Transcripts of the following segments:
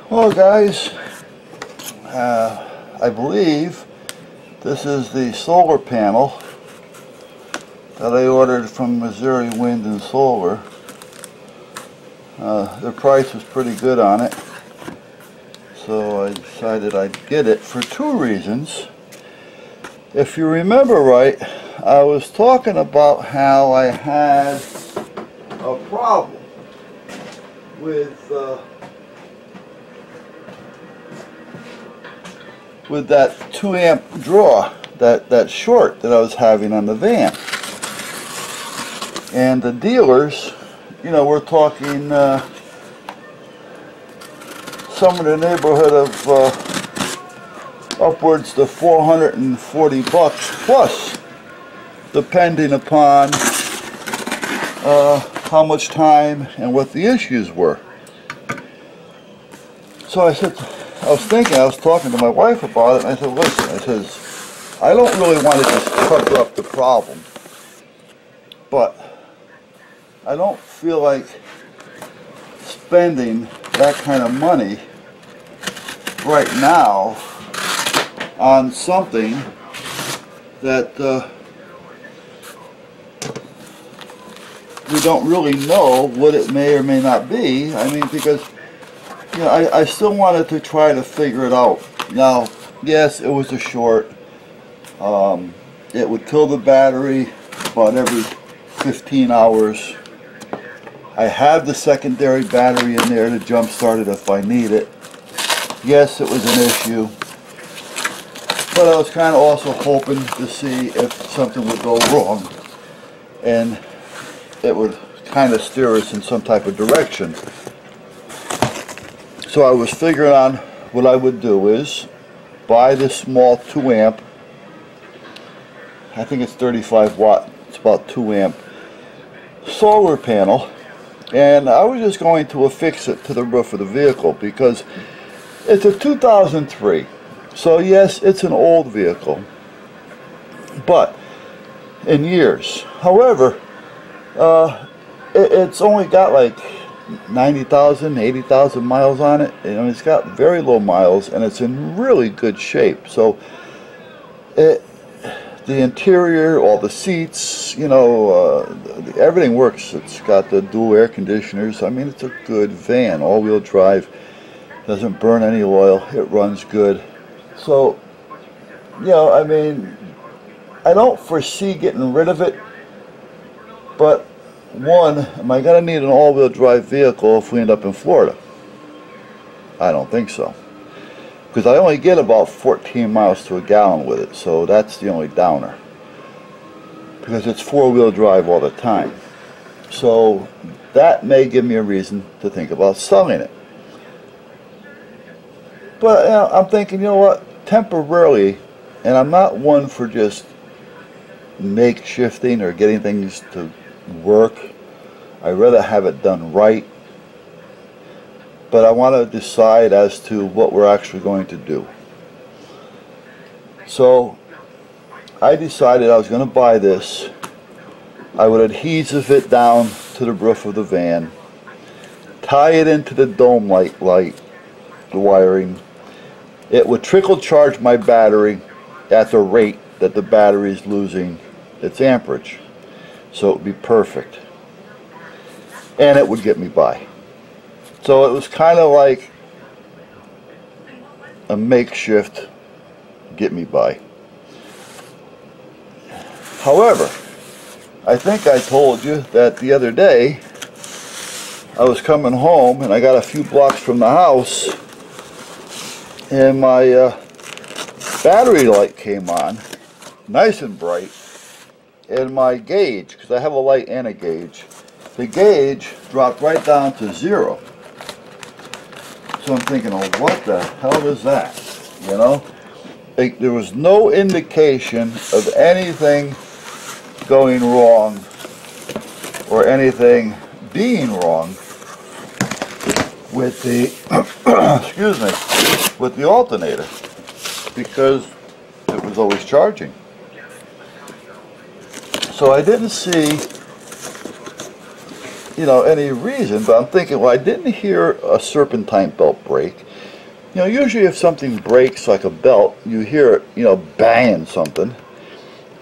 Well, guys, I believe this is the solar panel that I ordered from Missouri Wind and Solar. The price was pretty good on it, so I decided I'd get it for two reasons. If you remember right, I was talking about how I had a problem with that 2 amp draw, that short that I was having on the van. And the dealers, you know, we're talking some in the neighborhood of upwards to 440 bucks plus, depending upon how much time and what the issues were. So I was talking to my wife about it, and I said, listen, I don't really want to just cover up the problem, but I don't feel like spending that kind of money right now on something that we don't really know what it may or may not be. I mean, because you know, I still wanted to try to figure it out. Now, yes, it was a short. It would kill the battery about every 15 hours. I have the secondary battery in there to jump start it if I need it. Yes, it was an issue, but I was kind of also hoping to see if something would go wrong and it would kind of steer us in some type of direction. So I was figuring on what I would do is buy this small 2 amp, I think it's 35 watt, it's about 2 amp solar panel, and I was just going to affix it to the roof of the vehicle because it's a 2003. So yes, it's an old vehicle, but in years. However, it's only got like 90,000, 80,000 miles on it. You know, it's got very low miles and it's in really good shape. So the interior, all the seats, you know, everything works. It's got the dual air conditioners. I mean, it's a good van, all-wheel drive, doesn't burn any oil, it runs good. So, you know, I mean, I don't foresee getting rid of it, but one, am I going to need an all-wheel drive vehicle if we end up in Florida? I don't think so, because I only get about 14 miles to a gallon with it, so that's the only downer, because it's 4-wheel drive all the time. So that may give me a reason to think about selling it. But you know, I'm thinking, you know what, temporarily, and I'm not one for just makeshifting or getting things to work. I'd rather have it done right. But I want to decide as to what we're actually going to do. So I decided I was going to buy this. I would adhesive it down to the roof of the van, tie it into the dome light, the wiring. It would trickle charge my battery at the rate that the battery is losing its amperage. So it would be perfect. And it would get me by. So it was kind of like a makeshift get me by. However, I think I told you that the other day I was coming home and I got a few blocks from the house and my battery light came on, nice and bright, and my gauge, because I have a light and a gauge, the gauge dropped right down to 0. So I'm thinking, oh, what the hell is that? You know, there was no indication of anything going wrong or anything being wrong with the excuse me, with the alternator, because it was always charging. So I didn't see, you know, any reason, but I'm thinking, well, I didn't hear a serpentine belt break. You know, usually if something breaks like a belt, you hear it, you know, banging something.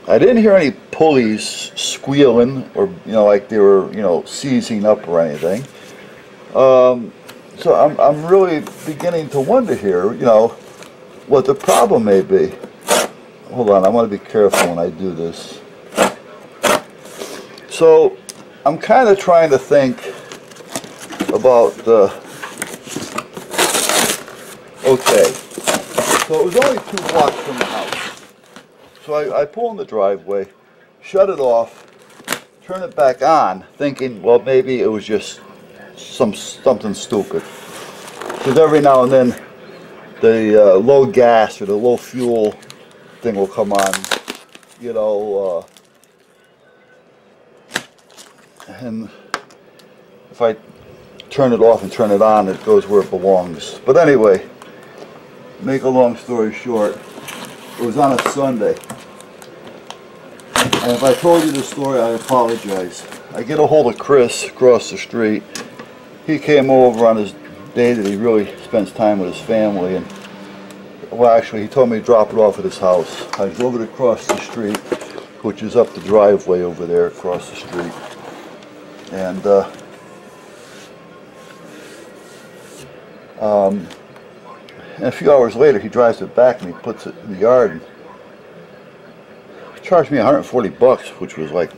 I didn't hear any pulleys squealing or, you know, like they were, you know, seizing up or anything. So I'm really beginning to wonder here, you know, what the problem may be. Hold on, I want to be careful when I do this. So I'm kind of trying to think about okay, so it was only 2 blocks from the house. So I pull in the driveway, shut it off, turn it back on, thinking, well, maybe it was just something stupid. Because every now and then the low gas or the low fuel thing will come on, you know, and if I turn it off and turn it on, it goes where it belongs. But anyway, make a long story short, it was on a Sunday. And if I told you this story, I apologize. I get a hold of Chris across the street. He came over on his day that he really spends time with his family, and well, actually he told me to drop it off at his house. I drove it across the street, which is up the driveway over there across the street, and a few hours later he drives it back and he puts it in the yard, and he charged me 140 bucks, which was like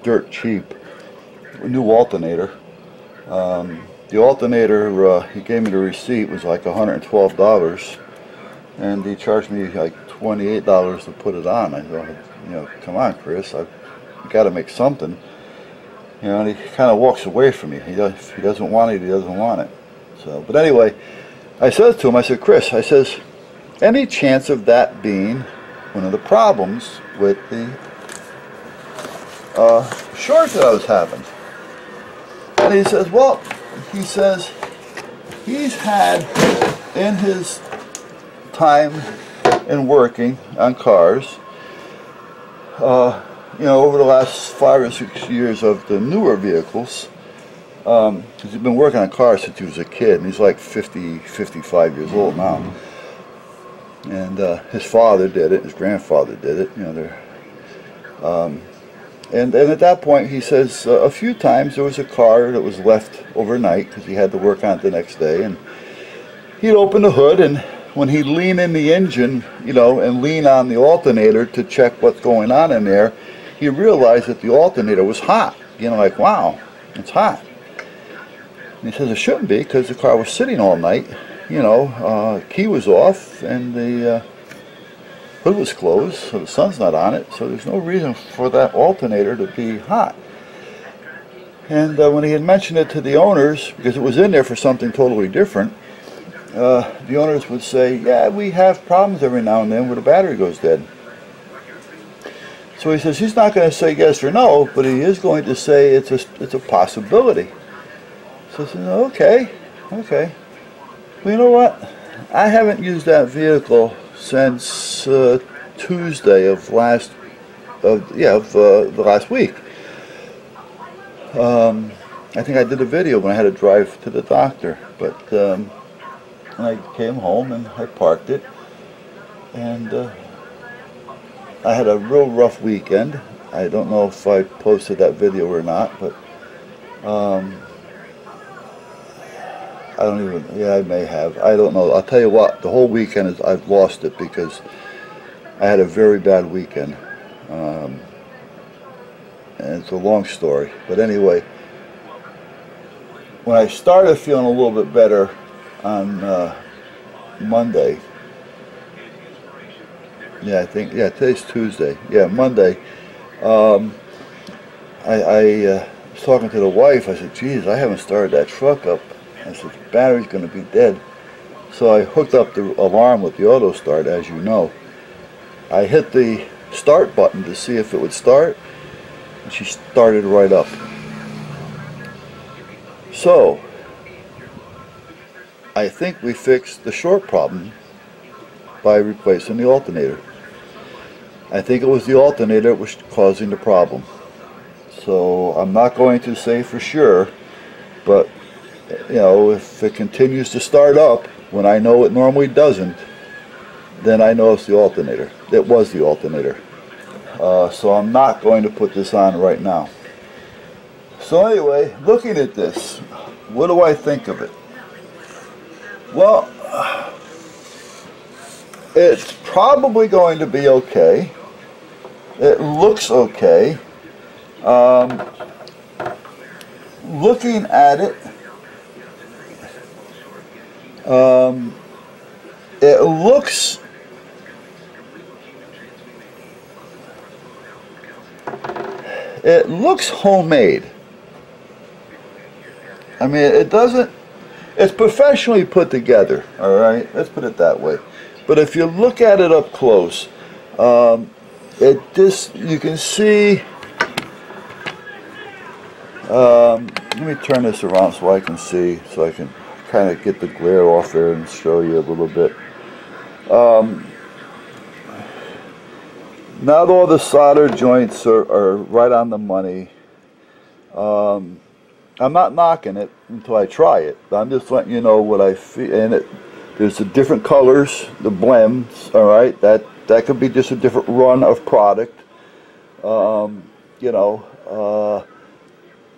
dirt cheap. A new alternator. The alternator, he gave me the receipt, was like $112, and he charged me like $28 to put it on. I thought, you know, come on, Chris, I've got to make something. You know, and he kind of walks away from me. If he doesn't want it, he doesn't want it. So, but anyway, I said to him, I said, Chris, I says, any chance of that being one of the problems with the short that I was having? And he says, well, he says he's had in his time in working on cars, you know, over the last 5 or 6 years of the newer vehicles, because he's been working on cars since he was a kid, and he's like 55 years old now. And his father did it, his grandfather did it, you know, they're and at that point, he says, a few times there was a car that was left overnight because he had to work on it the next day, and he'd open the hood, and when he'd lean in the engine, you know, and lean on the alternator to check what's going on in there, he realized that the alternator was hot. You know, like, wow, it's hot. And he says it shouldn't be because the car was sitting all night, you know, key was off, and the hood was closed, so the sun's not on it, so there's no reason for that alternator to be hot. And when he had mentioned it to the owners, because it was in there for something totally different, the owners would say, yeah, we have problems every now and then where the battery goes dead. So he says he's not going to say yes or no, but he is going to say it's a possibility. So I said, okay. Well, you know what? I haven't used that vehicle since Tuesday of the last week. I think I did a video when I had to drive to the doctor, but I came home and I parked it, and I had a real rough weekend. I don't know if I posted that video or not, but I don't even, yeah, I may have. I don't know. I'll tell you what, the whole weekend I've lost it because I had a very bad weekend. And it's a long story. But anyway, when I started feeling a little bit better on Monday, today's Tuesday. Yeah, Monday, I was talking to the wife. I said, geez, I haven't started that truck up. I said, the battery's going to be dead. So I hooked up the alarm with the auto start, as you know. I hit the start button to see if it would start, and she started right up. So I think we fixed the short problem by replacing the alternator. I think it was the alternator that was causing the problem. So I'm not going to say for sure, but you know, if it continues to start up when I know it normally doesn't, then I know it's the alternator. It was the alternator. So I'm not going to put this on right now. So anyway, looking at this, what do I think of it? Well, it's probably going to be okay. It looks okay. Looking at it, it looks homemade. I mean, it doesn't, it's professionally put together, all right? Let's put it that way. But if you look at it up close, you can see, let me turn this around so I can see, so I can kind of get the glare off there and show you a little bit. Not all the solder joints are right on the money. I'm not knocking it until I try it. I'm just letting you know what I feel. And there's the different colors, the blends. All right, that could be just a different run of product. You know,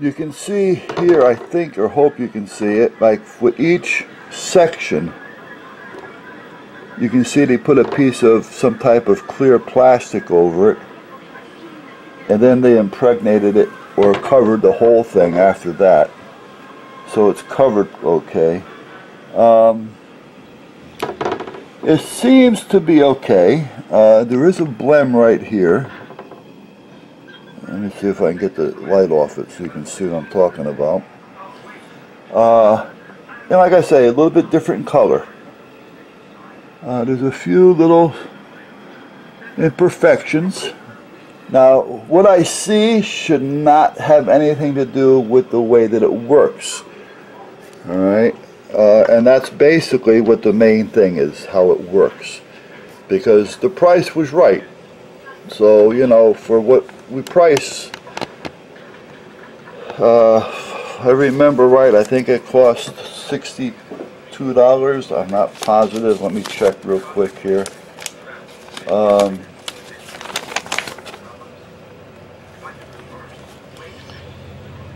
you can see here, I think, or hope you can see it. Like with each section, you can see they put a piece of some type of clear plastic over it, and then they impregnated it or covered the whole thing after that, so it's covered okay. It seems to be okay. There is a blem right here. Let me see if I can get the light off it so you can see what I'm talking about. And like I say, a little bit different in color. There's a few little imperfections. Now, what I see should not have anything to do with the way that it works. All right, and that's basically what the main thing is, how it works. Because the price was right. So, you know, for what we price, I remember right, I think it cost $62. I'm not positive. Let me check real quick here.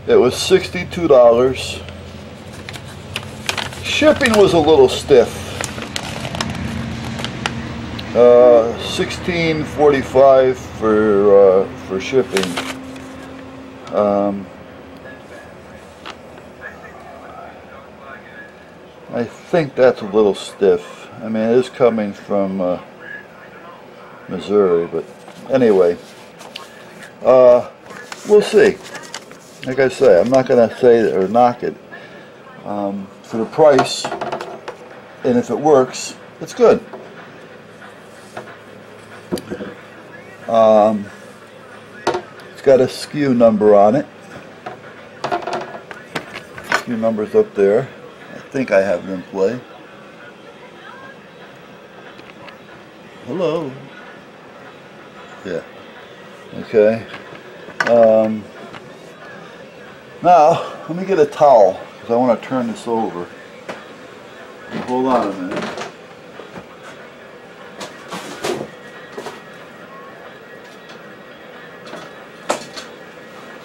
It was $62. Shipping was a little stiff. $16.45 for shipping. I think that's a little stiff. I mean, it is coming from Missouri, but anyway, we'll see. Like I say, I'm not going to say or knock it. For the price, and if it works, it's good. It's got a SKU number on it. SKU number's up there. I think I have it in play. Hello. Yeah. Okay. Now, let me get a towel, because I want to turn this over. Hold on a minute.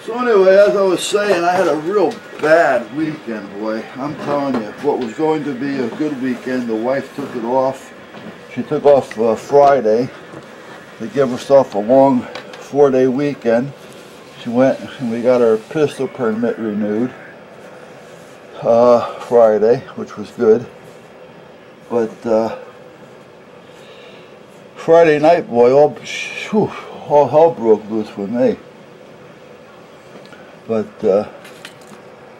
So anyway, as I was saying, I had a real bad weekend, boy. I'm telling you, what was going to be a good weekend, the wife took it off. She took off Friday to give herself a long 4-day weekend. She went and we got our pistol permit renewed Friday, which was good. But Friday night, boy, all hell broke loose with me. But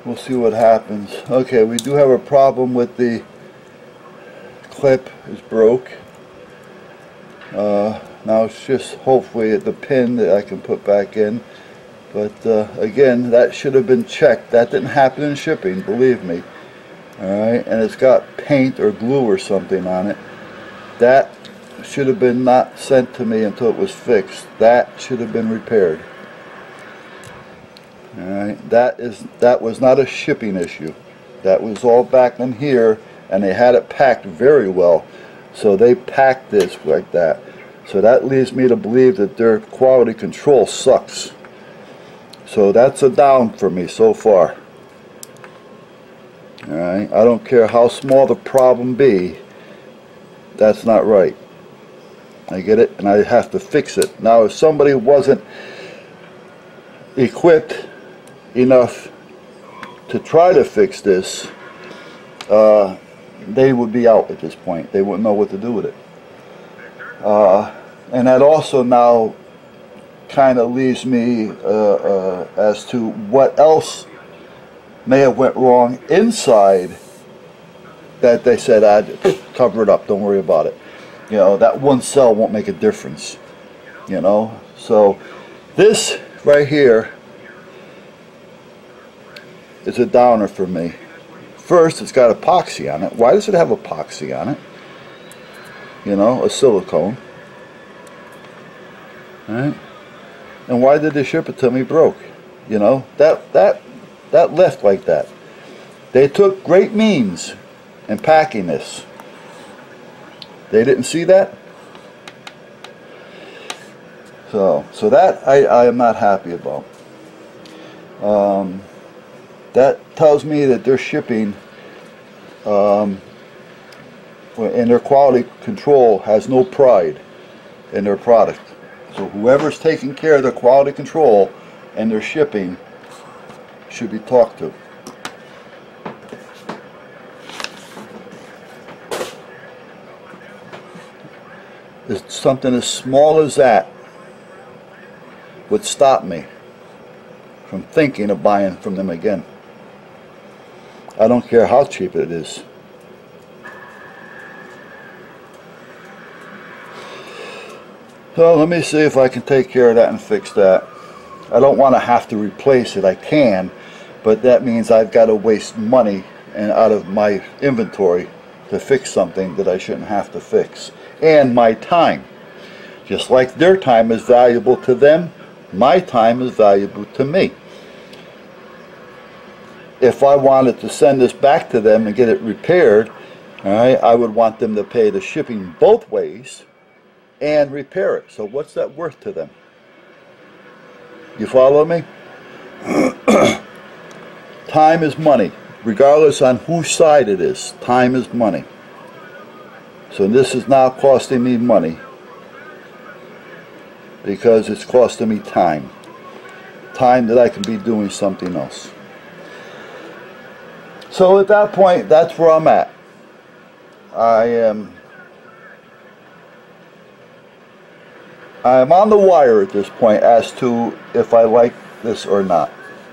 we'll see what happens. Okay, we do have a problem with the clip is broke. Now it's just hopefully the pin that I can put back in. But again, that should have been checked. That didn't happen in shipping, believe me. Alright, and it's got paint or glue or something on it. That should have been not sent to me until it was fixed. That should have been repaired. Alright, that was not a shipping issue. That was all back in here, and they had it packed very well. So they packed this like that. So that leads me to believe that their quality control sucks. So that's a down for me so far. Alright, I don't care how small the problem be, that's not right. I get it, and I have to fix it. Now, if somebody wasn't equipped enough to try to fix this, they would be out at this point. They wouldn't know what to do with it. And that also now kind of leaves me as to what else may have went wrong inside, that they said, cover it up, don't worry about it. You know, that one cell won't make a difference. You know, so this right here is a downer for me. First, it's got epoxy on it. Why does it have epoxy on it? You know, a silicone. Right? And why did they ship it to me broke? You know, that left like that. They took great means in packing this. They didn't see that. So that I am not happy about. That tells me that their shipping and their quality control has no pride in their product. So whoever's taking care of their quality control and their shipping should be talked to. It's something as small as that would stop me from thinking of buying from them again. I don't care how cheap it is. So let me see if I can take care of that and fix that. I don't want to have to replace it. I can, but that means I've got to waste money and out of my inventory to fix something that I shouldn't have to fix. And my time. Just like their time is valuable to them, my time is valuable to me. If I wanted to send this back to them and get it repaired, alright, I would want them to pay the shipping both ways and repair it. So what's that worth to them? You follow me? Time is money, regardless on whose side it is. Time is money. So this is now costing me money because it's costing me time. Time that I can be doing something else. So at that point, that's where I'm at. I am on the wire at this point as to if I like this or not,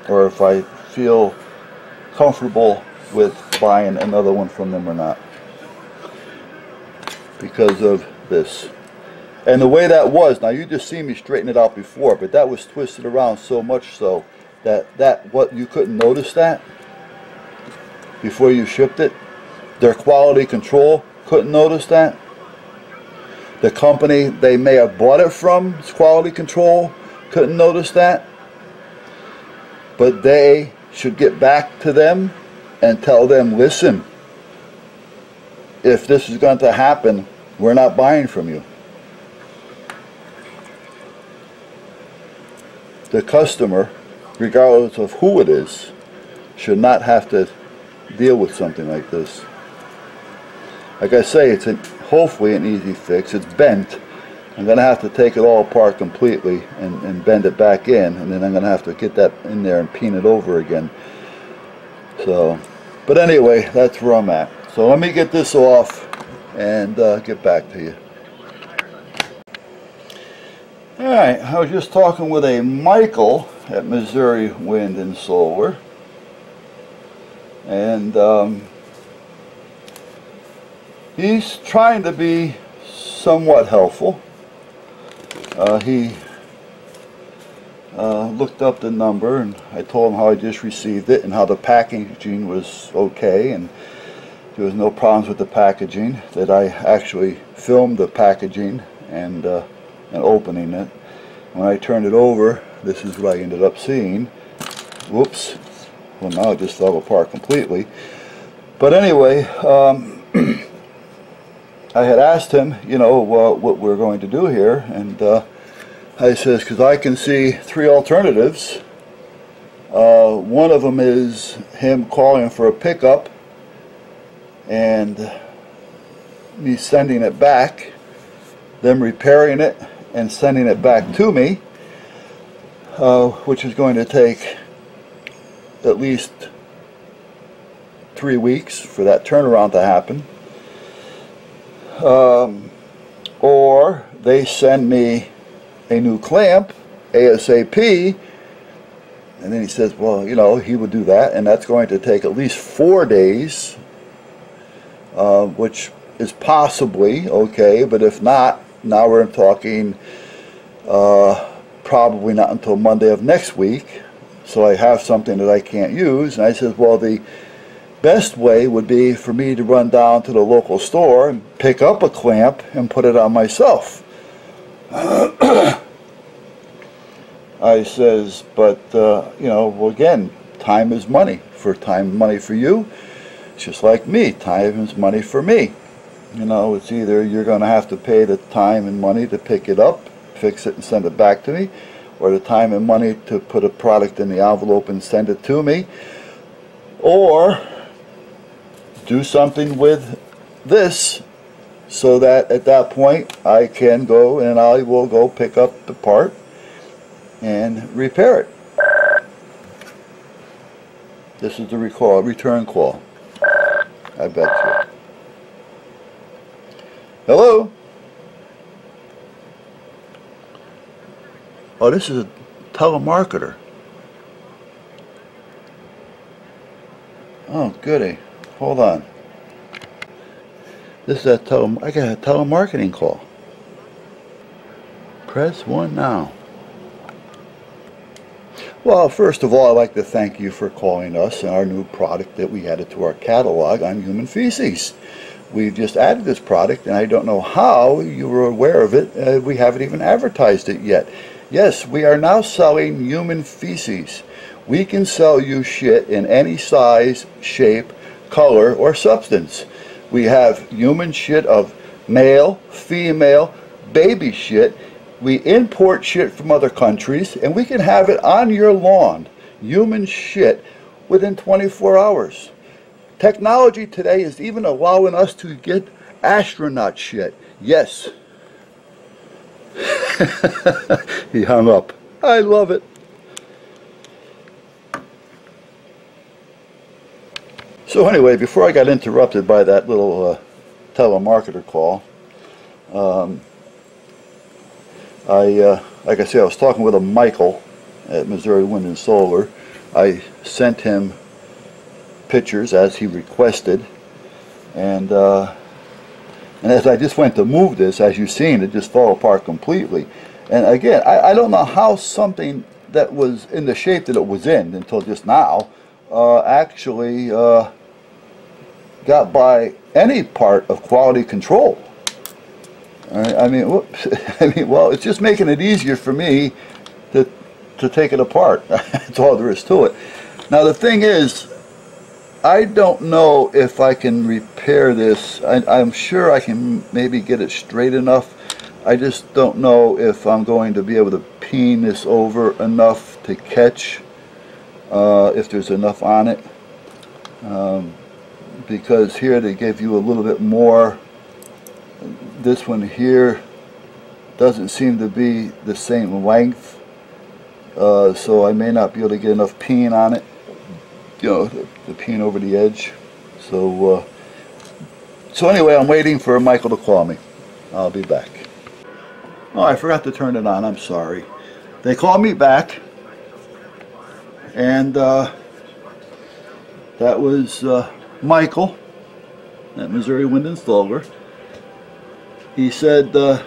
or if I feel comfortable with buying another one from them or not, because of this. And the way that was, now you just see me straighten it out before, but that was twisted around so much so that what you couldn't notice that before you shipped it. Their quality control couldn't notice that. The company they may have bought it from, its quality control, couldn't notice that. But they should get back to them and tell them, listen, if this is going to happen, we're not buying from you. The customer, regardless of who it is, should not have to deal with something like this. Like I say, it's hopefully an easy fix. It's bent. I'm going to have to take it all apart completely and bend it back in, and then I'm going to have to get that in there and peen it over again. So, but anyway, that's where I'm at. So let me get this off and get back to you. Alright, I was just talking with a Michael at Missouri Wind and Solar, and he's trying to be somewhat helpful. He looked up the number, and I told him how I just received it and how the packaging was okay, and there was no problems with the packaging, that I actually filmed the packaging and opening it. When I turned it over, this is what I ended up seeing. Whoops. Well, now it just fell apart completely. But anyway, I had asked him, you know, what we're going to do here, and I says, because I can see three alternatives. One of them is him calling for a pickup and me sending it back, them repairing it and sending it back to me, which is going to take at least 3 weeks for that turnaround to happen. Or they send me a new clamp ASAP, and then he says, well, you know, he would do that, and that's going to take at least 4 days, which is possibly okay, but if not, now we're talking probably not until Monday of next week. So I have something that I can't use, and I said, well, the best way would be for me to run down to the local store and pick up a clamp and put it on myself. I says, but you know, well, again, time is money. Money for you, it's just like me, time is money for me. You know, it's either you're going to have to pay the time and money to pick it up, fix it and send it back to me, or the time and money to put a product in the envelope and send it to me, or do something with this so that at that point I can go and I will go pick up the part and repair it. This is the return call. I bet you. Hello? Oh, this is a telemarketer. Oh, goody. Hold on. This is I got a telemarketing call. Press 1 now. Well, first of all, I'd like to thank you for calling us and our new product that we added to our catalog on human feces. We've just added this product, and I don't know how you were aware of it. We haven't even advertised it yet. Yes, we are now selling human feces. We can sell you shit in any size, shape, color, or substance. We have human shit of male, female, baby shit. We import shit from other countries, and we can have it on your lawn, human shit, within 24 hours. Technology today is even allowing us to get astronaut shit. Yes. He hung up. I love it. So anyway, before I got interrupted by that little telemarketer call, like I said, I was talking with a Michael at Missouri Wind and Solar. I sent him pictures as he requested, and as I just went to move this, as you've seen, it just fell apart completely. And again, I don't know how something that was in the shape that it was in until just now actually got by any part of quality control. I mean, well, it's just making it easier for me to take it apart. That's all there is to it. Now the thing is, I don't know if I can repair this. I'm sure I can maybe get it straight enough. I just don't know if I'm going to be able to peen this over enough to catch, if there's enough on it. Because here they give you a little bit more. This one here doesn't seem to be the same length, so I may not be able to get enough peen on it, you know, the peen over the edge. So anyway, I'm waiting for Michael to call me. I'll be back. Oh, I forgot to turn it on. I'm sorry. They called me back, and that was Michael at Missouri Wind and Solar. He said, the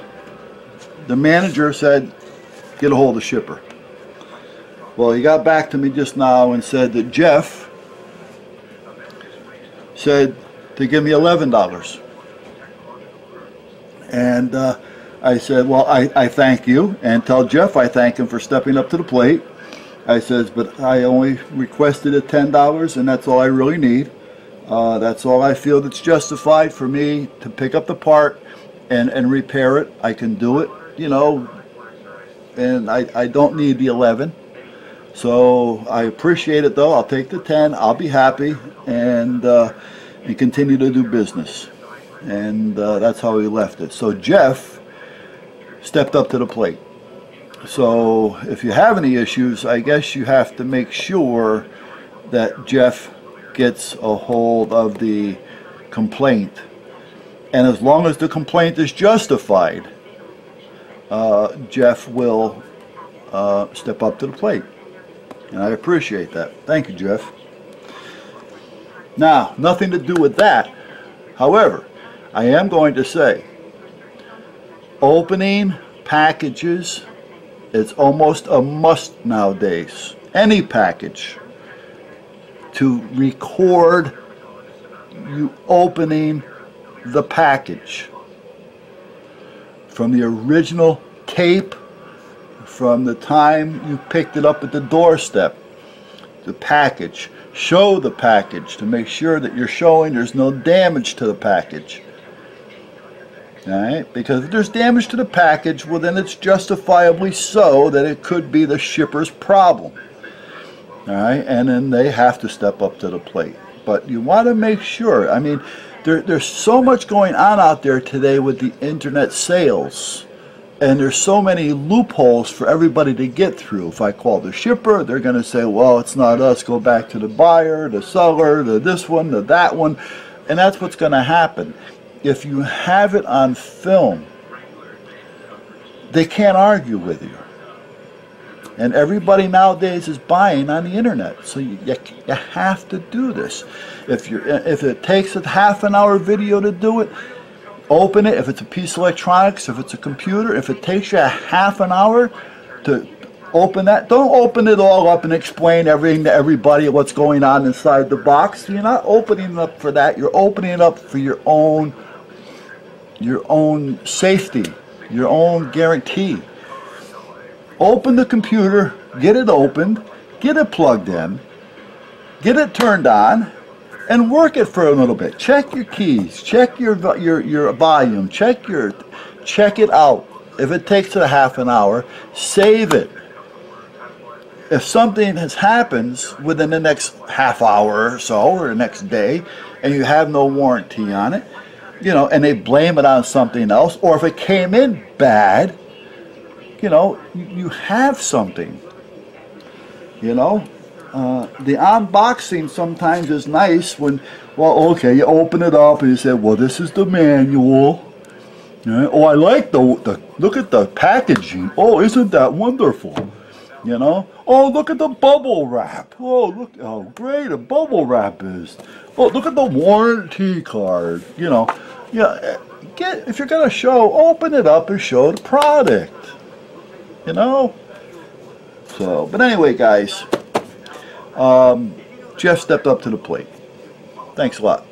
manager said, get a hold of the shipper. Well, he got back to me just now and said that Jeff said to give me $11. And I said, well, I thank you, and tell Jeff I thank him for stepping up to the plate. I says, but I only requested $10, and that's all I really need. That's all I feel that's justified for me to pick up the part and repair it. I can do it, you know, and I don't need the 11. So I appreciate it, though. I'll take the 10. I'll be happy, and continue to do business. And that's how we left it. So Jeff stepped up to the plate. So if you have any issues, I guess you have to make sure that Jeff gets a hold of the complaint. And as long as the complaint is justified, Jeff will step up to the plate. And I appreciate that. Thank you, Jeff. Now, nothing to do with that. However, I am going to say, opening packages, it's almost a must nowadays. Any package, to record you opening the package. From the original tape, from the time you picked it up at the doorstep, the package. Show the package to make sure that you're showing there's no damage to the package. Alright? Because if there's damage to the package, well then it's justifiably so that it could be the shipper's problem. Alright? And then they have to step up to the plate. But you want to make sure, I mean, there's so much going on out there today with the internet sales. And there's so many loopholes for everybody to get through. If I call the shipper, they're going to say, well, it's not us. Go back to the buyer, the seller, the this one, the that one. And that's what's going to happen. If you have it on film, they can't argue with you. And everybody nowadays is buying on the internet. So you have to do this. If it takes a half an hour video to do it, open it. If it's a piece of electronics, if it's a computer, if it takes you a half an hour to open that, don't open it all up and explain everything to everybody what's going on inside the box. You're not opening it up for that. You're opening it up for your own safety, your own guarantee. Open the computer, get it opened, get it plugged in, get it turned on, and work it for a little bit. Check your keys, check your volume, check it out. If it takes a half an hour, save it. If something happens within the next half hour or so, or the next day, and you have no warranty on it, you know, and they blame it on something else, or if it came in bad, you know, you have something, you know. The unboxing sometimes is nice when, well, okay, you open it up and you say, well, this is the manual. Yeah, oh, I like the look at the packaging. Oh, isn't that wonderful? You know. Oh, look at the bubble wrap. Oh, look how great a bubble wrap is. Oh, look at the warranty card. You know. Yeah. If you're gonna open it up and show the product. You know. So, but anyway, guys. Jeff stepped up to the plate. Thanks a lot.